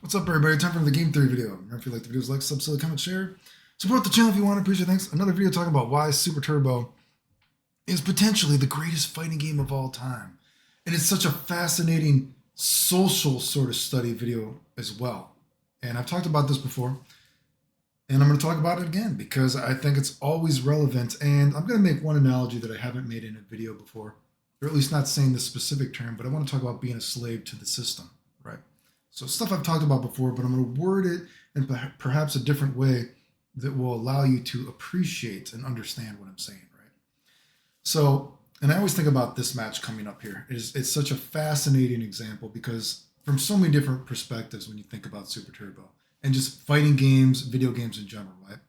What's up, everybody? Time for the game theory video. Remember, if you like the videos, like, sub, comment, share. Support the channel if you want. Appreciate it. Thanks. Another video talking about why Super Turbo is potentially the greatest fighting game of all time. And it's such a fascinating social sort of study video as well. And I've talked about this before. And I'm going to talk about it again because I think it's always relevant. And I'm going to make one analogy that I haven't made in a video before, or at least not saying this specific term, but I want to talk about being a slave to the system, right? So stuff I've talked about before, but I'm going to word it in perhaps a different way that will allow you to appreciate and understand what I'm saying, right? So, and I always think about this match coming up here. It's such a fascinating example because from so many different perspectives when you think about Super Turbo and just fighting games, video games in general, right?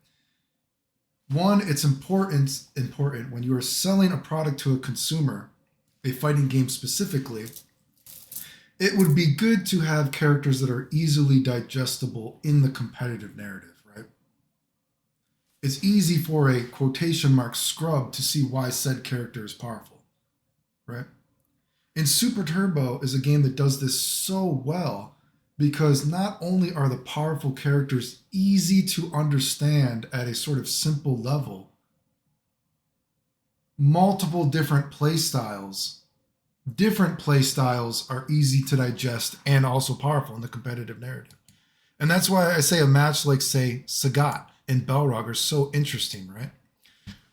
One, it's important when you are selling a product to a consumer, a fighting game specifically, it would be good to have characters that are easily digestible in the competitive narrative, right? It's easy for a quotation mark scrub to see why said character is powerful, right? And Super Turbo is a game that does this so well because not only are the powerful characters easy to understand at a sort of simple level, multiple different play styles are easy to digest and also powerful in the competitive narrative. And that's why I say a match like, say, Sagat and Balrog are so interesting, right?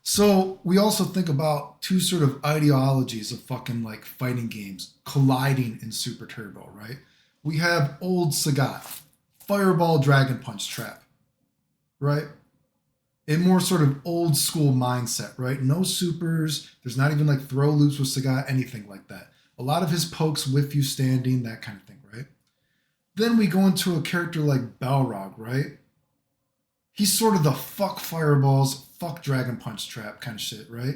So we also think about two sort of ideologies of fucking like fighting games colliding in Super Turbo, right? We have old Sagat, Fireball Dragon Punch Trap, right? A more sort of old school mindset, right? No supers. There's not even like throw loops with Sagat, anything like that. A lot of his pokes with you standing, that kind of thing, right? Then we go into a character like Balrog, right? He's sort of the fuck fireballs, fuck dragon punch trap kind of shit, right?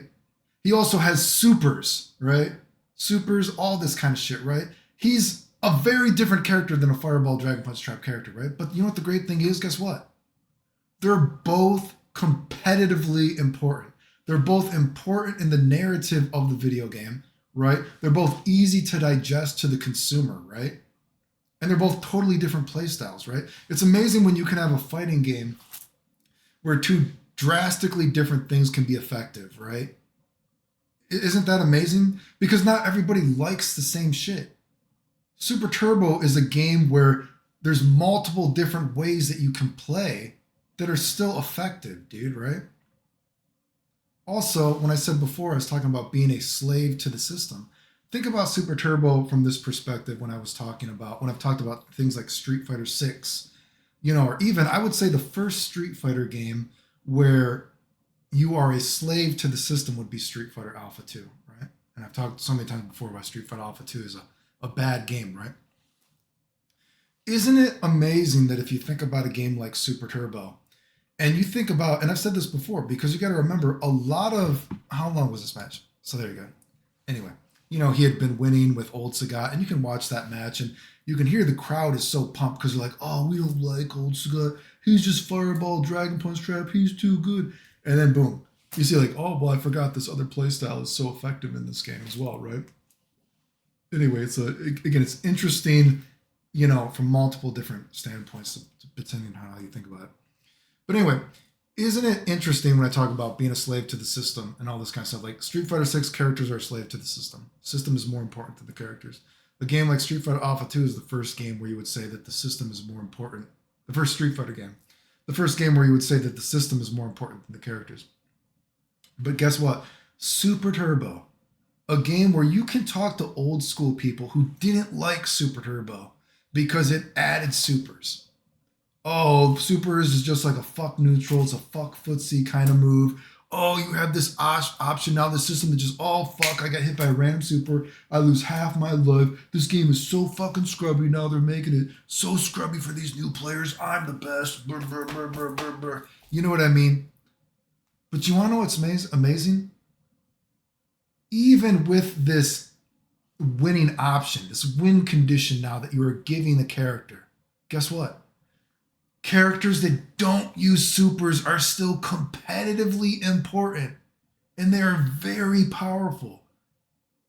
He also has supers, right? Supers, all this kind of shit, right? He's a very different character than a fireball dragon punch trap character, right? But you know what the great thing is? Guess what? They're both competitively important. They're both important in the narrative of the video game, right? They're both easy to digest to the consumer, right? And they're both totally different play styles, right? It's amazing when you can have a fighting game where two drastically different things can be effective, right? Isn't that amazing? Because not everybody likes the same shit. Super Turbo is a game where there's multiple different ways that you can play that are still effective, dude, right? Also, when I said before, I was talking about being a slave to the system. Think about Super Turbo from this perspective when I've talked about things like Street Fighter 6, or even I would say the first Street Fighter game where you are a slave to the system would be Street Fighter Alpha 2, right? And I've talked so many times before about Street Fighter Alpha 2 is a bad game, right? Isn't it amazing that if you think about a game like Super Turbo, and you think about, and I've said this before, because you got to remember how long was this match? So there you go. Anyway, he had been winning with old Sagat, and you can watch that match, and you can hear the crowd is so pumped because they're like, oh, we don't like old Sagat. He's just Fireball, Dragon Punch Trap. He's too good. And then boom, you see like, oh, well, I forgot this other playstyle is so effective in this game as well, right? Anyway, it's interesting, from multiple different standpoints, depending on how you think about it. But anyway, isn't it interesting when I talk about being a slave to the system and all this kind of stuff? Like Street Fighter 6 characters are a slave to the system. System is more important than the characters. A game like Street Fighter Alpha 2 is the first game where you would say that the system is more important. The first Street Fighter game. The first game where you would say that the system is more important than the characters. But guess what? Super Turbo, a game where you can talk to old school people who didn't like Super Turbo because it added supers. Oh, supers is just like a fuck neutral. It's a fuck footsie kind of move. Oh, you have this option now. The system that just, oh, fuck, I got hit by a random super. I lose half my life. This game is so fucking scrubby. Now they're making it so scrubby for these new players. I'm the best. Brr, brr, brr, brr, brr, brr. You know what I mean? But you want to know what's amazing? Even with this winning option, this win condition now that you are giving the character, guess what? Characters that don't use supers are still competitively important, and they are very powerful.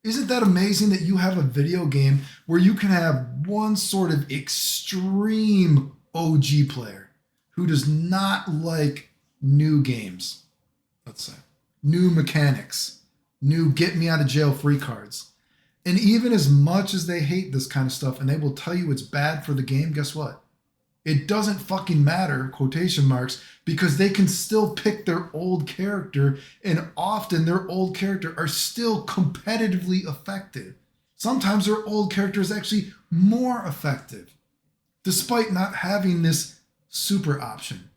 Isn't that amazing that you have a video game where you can have one sort of extreme OG player who does not like new games, let's say, new mechanics, new get me out of jail free cards. And even as much as they hate this kind of stuff and they will tell you it's bad for the game, guess what? It doesn't fucking matter, quotation marks, because they can still pick their old character, and often their old character are still competitively effective. Sometimes their old character is actually more effective, despite not having this super option.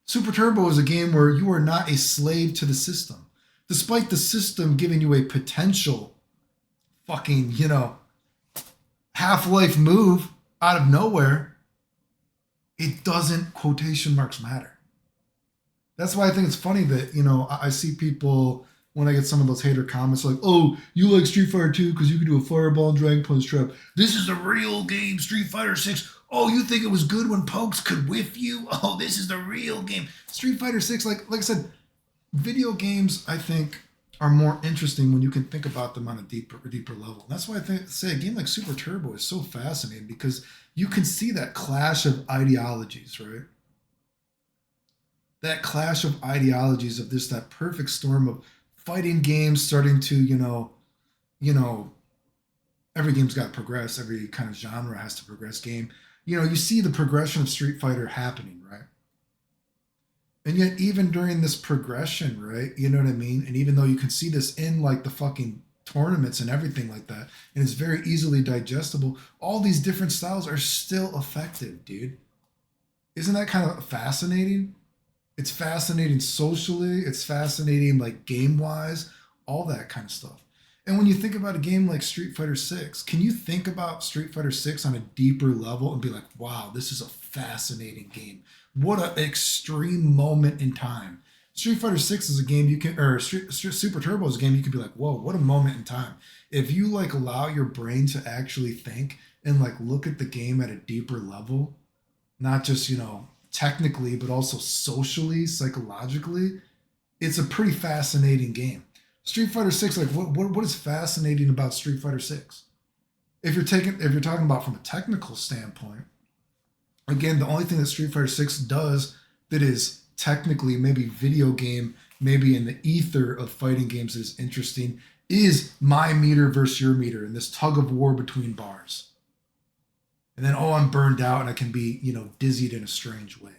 Super Turbo is a game where you are not a slave to the system. Despite the system giving you a potential fucking, Half-Life move out of nowhere, it doesn't, quotation marks, matter. That's why I think it's funny that, I see people, when I get some of those hater comments like, oh, you like Street Fighter 2 because you can do a fireball and Dragon Punch trap. This is the real game, Street Fighter 6. Oh, you think it was good when pokes could whiff you? Oh, this is the real game. Street Fighter 6, like I said, video games, I think, are more interesting when you can think about them on a deeper level. And that's why say a game like Super Turbo is so fascinating, because you can see that clash of ideologies, right? That clash of ideologies of that perfect storm of fighting games starting to, every game's got to progress. Every kind of genre has to progress game. You see the progression of Street Fighter happening, right? And yet, even during this progression, right? You know what I mean? And even though you can see this in like the fucking tournaments and everything like that, and it's very easily digestible, all these different styles are still effective, dude. Isn't that kind of fascinating? It's fascinating socially, it's fascinating like game-wise, all that kind of stuff. And when you think about a game like Street Fighter 6, can you think about Street Fighter 6 on a deeper level and be like, wow, this is a fascinating game? What an extreme moment in time. Street Fighter 6 is a game you can, or Super Turbo is a game you can be like, whoa, what a moment in time. If you like allow your brain to actually think and like look at the game at a deeper level, not just, technically, but also socially, psychologically, it's a pretty fascinating game. Street Fighter 6, like what is fascinating about Street Fighter 6? If you're talking about from a technical standpoint, again, the only thing that Street Fighter 6 does that is technically maybe video game, maybe in the ether of fighting games that is interesting, is my meter versus your meter and this tug of war between bars. And then, oh, I'm burned out and I can be, dizzied in a strange way.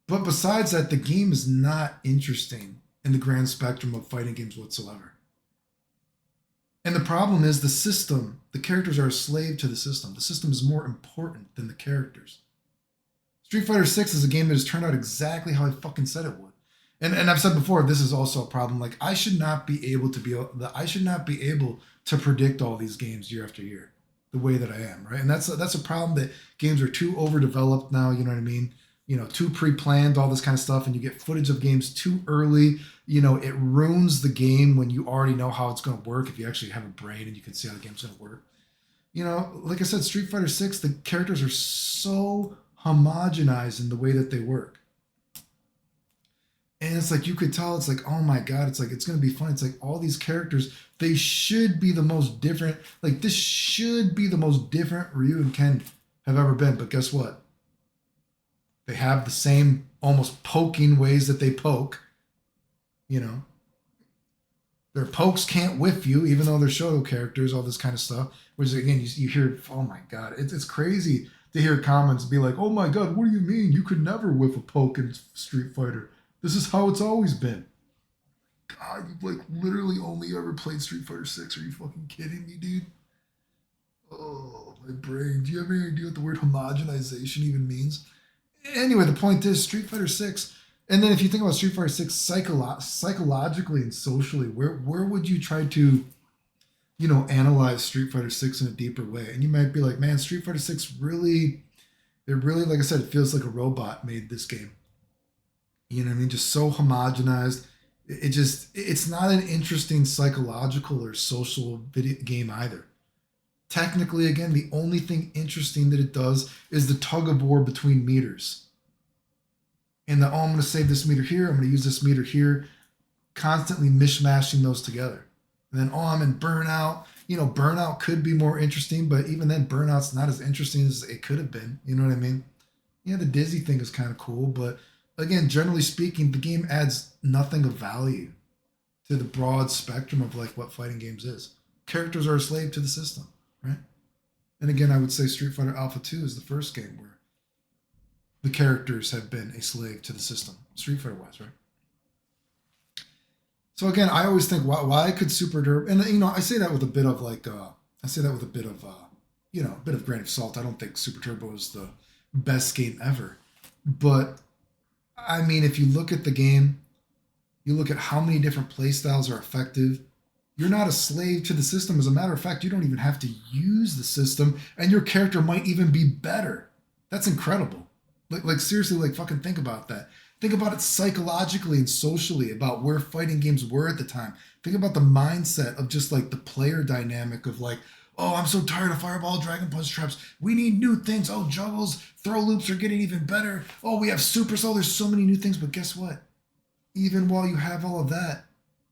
But besides that, the game is not interesting in the grand spectrum of fighting games whatsoever. And the problem is the system, the characters are a slave to the system. The system is more important than the characters. Street Fighter 6 is a game that has turned out exactly how I fucking said it would. And I've said before, this is also a problem. Like I should not be able to predict all these games year after year the way that I am, right? And that's a problem, that games are too overdeveloped now, you know what I mean? Too pre-planned, all this kind of stuff, and you get footage of games too early. It ruins the game when you already know how it's going to work, if you actually have a brain and you can see how the game's going to work. Like I said, Street Fighter 6, the characters are so homogenized in the way that they work. And it's like, you could tell, it's like, oh my God, it's like, it's going to be fun. It's like all these characters, they should be the most different. Like this should be the most different Ryu and Ken have ever been. But guess what? They have the same almost poking ways that they poke. Their pokes can't whiff you, even though they're Shoto characters, all this kind of stuff. Which again, you hear, oh my God, it's crazy to hear comments be like, oh my God, what do you mean? You could never whiff a poke in Street Fighter. This is how it's always been. God, you've like literally only ever played Street Fighter 6. Are you fucking kidding me, dude? Oh, my brain. Do you have any idea what the word homogenization even means? Anyway, the point is Street Fighter 6. And then if you think about Street Fighter 6 psychologically and socially, where would you try to, analyze Street Fighter 6 in a deeper way? And you might be like, man, Street Fighter 6 really, like I said, it feels like a robot made this game. You know what I mean? Just so homogenized. It's not an interesting psychological or social video game either. Technically, again, the only thing interesting that it does is the tug of war between meters. And I'm going to save this meter here, I'm going to use this meter here, constantly mishmashing those together. And then, oh, I'm in Burnout. Burnout could be more interesting, but even then, Burnout's not as interesting as it could have been. You know what I mean? Yeah, the Dizzy thing is kind of cool, but again, generally speaking, the game adds nothing of value to the broad spectrum of like what fighting games is. Characters are a slave to the system, right? And again, I would say Street Fighter Alpha 2 is the first game where the characters have been a slave to the system, Street Fighter wise, right? So again, I always think, why could Super Turbo? And I say that with a bit of like, I say that with a bit of, a bit of grain of salt. I don't think Super Turbo is the best game ever, but I mean, if you look at the game, you look at how many different playstyles are effective. You're not a slave to the system. As a matter of fact, you don't even have to use the system, and your character might even be better. That's incredible. Like seriously, like fucking think about that. Think about it psychologically and socially about where fighting games were at the time. Think about the mindset of just like the player dynamic of like, oh, I'm so tired of Fireball, Dragon Punch traps. We need new things. Oh, juggles, throw loops are getting even better. Oh, we have Super Soul. There's so many new things. But guess what? Even while you have all of that,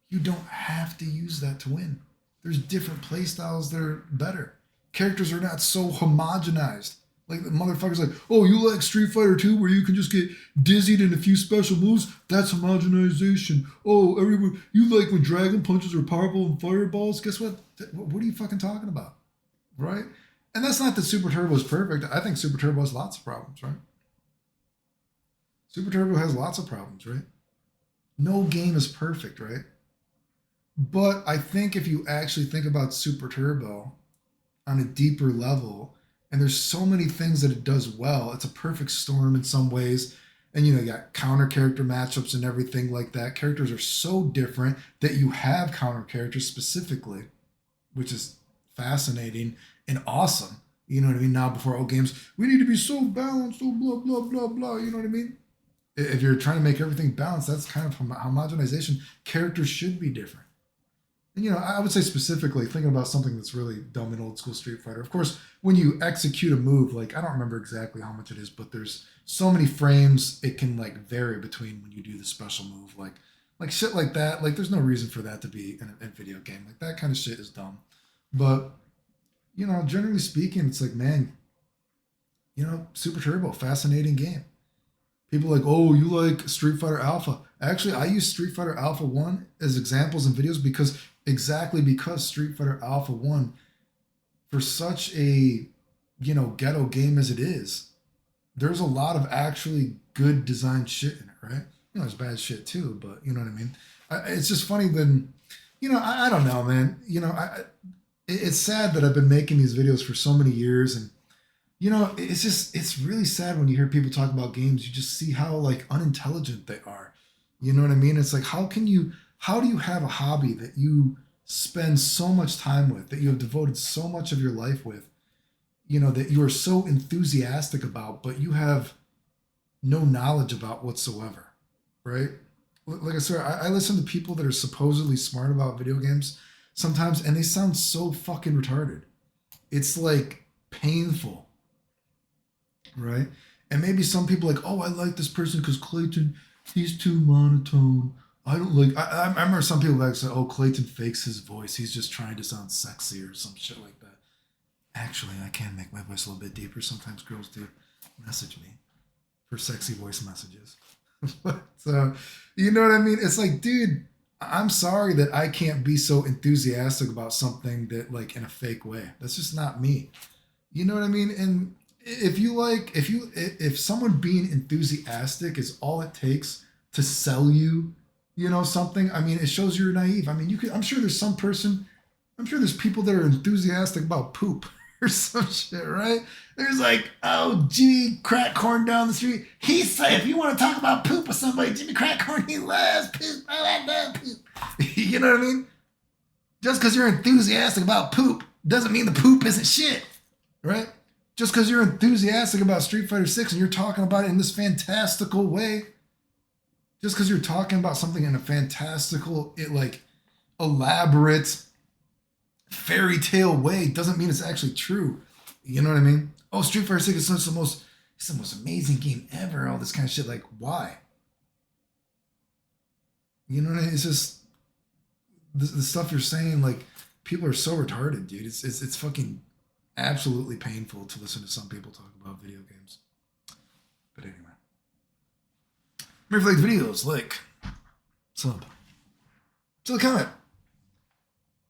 you don't have to use that to win. There's different playstyles that are better. Characters are not so homogenized. Like the motherfuckers like, oh, you like Street Fighter 2 where you can just get dizzied in a few special moves? That's homogenization. Oh, everyone, you like when Dragon Punches are powerful and fireballs? Guess what? What are you fucking talking about? Right? And that's not that Super Turbo is perfect. I think Super Turbo has lots of problems, right? Super Turbo has lots of problems, right? No game is perfect, right? But I think if you actually think about Super Turbo on a deeper level, and there's so many things that it does well, it's a perfect storm in some ways. And you got counter character matchups and everything like that. Characters are so different that you have counter characters specifically, which is fascinating and awesome. You know what I mean? Now, before all games, we need to be so balanced, so blah, blah, blah, blah. You know what I mean? If you're trying to make everything balanced, that's kind of homogenization. Characters should be different. And, I would say specifically thinking about something that's really dumb in old school Street Fighter. Of course, when you execute a move, like I don't remember exactly how much it is, but there's so many frames it can like vary between when you do the special move, like shit like that. Like there's no reason for that to be in a video game. Like that kind of shit is dumb. But generally speaking, it's like, man, Super Turbo, fascinating game. People are like, oh, you like Street Fighter Alpha. Actually, I use Street Fighter Alpha 1 as examples in videos because Street Fighter Alpha 1, for such a, ghetto game as it is, there's a lot of actually good designed shit in it, right? There's bad shit too, but you know what I mean? It's just funny then, I don't know, man. It's sad that I've been making these videos for so many years, and it's really sad when you hear people talk about games. You just see how like unintelligent they are. You know what I mean? It's like, how do you have a hobby that you spend so much time with, that you have devoted so much of your life with, that you are so enthusiastic about, but you have no knowledge about whatsoever, right? Like I said, I listen to people that are supposedly smart about video games sometimes, and they sound so fucking retarded. It's like painful, right? And maybe some people like, oh, I like this person because Clayton, he's too monotone. I don't like. I remember some people like said, oh, Clayton fakes his voice. He's just trying to sound sexy or some shit like that. Actually, I can make my voice a little bit deeper. Sometimes girls do message me for sexy voice messages. But you know what I mean? It's like, dude, I'm sorry that I can't be so enthusiastic about something that like in a fake way. That's just not me. You know what I mean? And if someone being enthusiastic is all it takes to sell you, something, I mean, it shows you're naive. I mean, I'm sure there's people that are enthusiastic about poop or some shit, right? There's like, oh, Jimmy Crackcorn down the street. He said, if you want to talk about poop with somebody, Jimmy Crackcorn, he loves poop. Oh, I love poop. You know what I mean? Just because you're enthusiastic about poop doesn't mean the poop isn't shit, right? Just because you're enthusiastic about Street Fighter 6 and you're talking about it in this fantastical way, just because you're talking about something in a fantastical, elaborate fairy tale way doesn't mean it's actually true. You know what I mean? Oh, Street Fighter 6 is the most amazing game ever. All this kind of shit. Like, why? You know what I mean? It's just the stuff you're saying, like, people are so retarded, dude. It's fucking absolutely painful to listen to some people talk about video games. But anyway. Remember, if you like videos, like, sub. To the comment.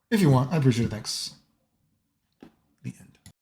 If you want, I appreciate it. Thanks.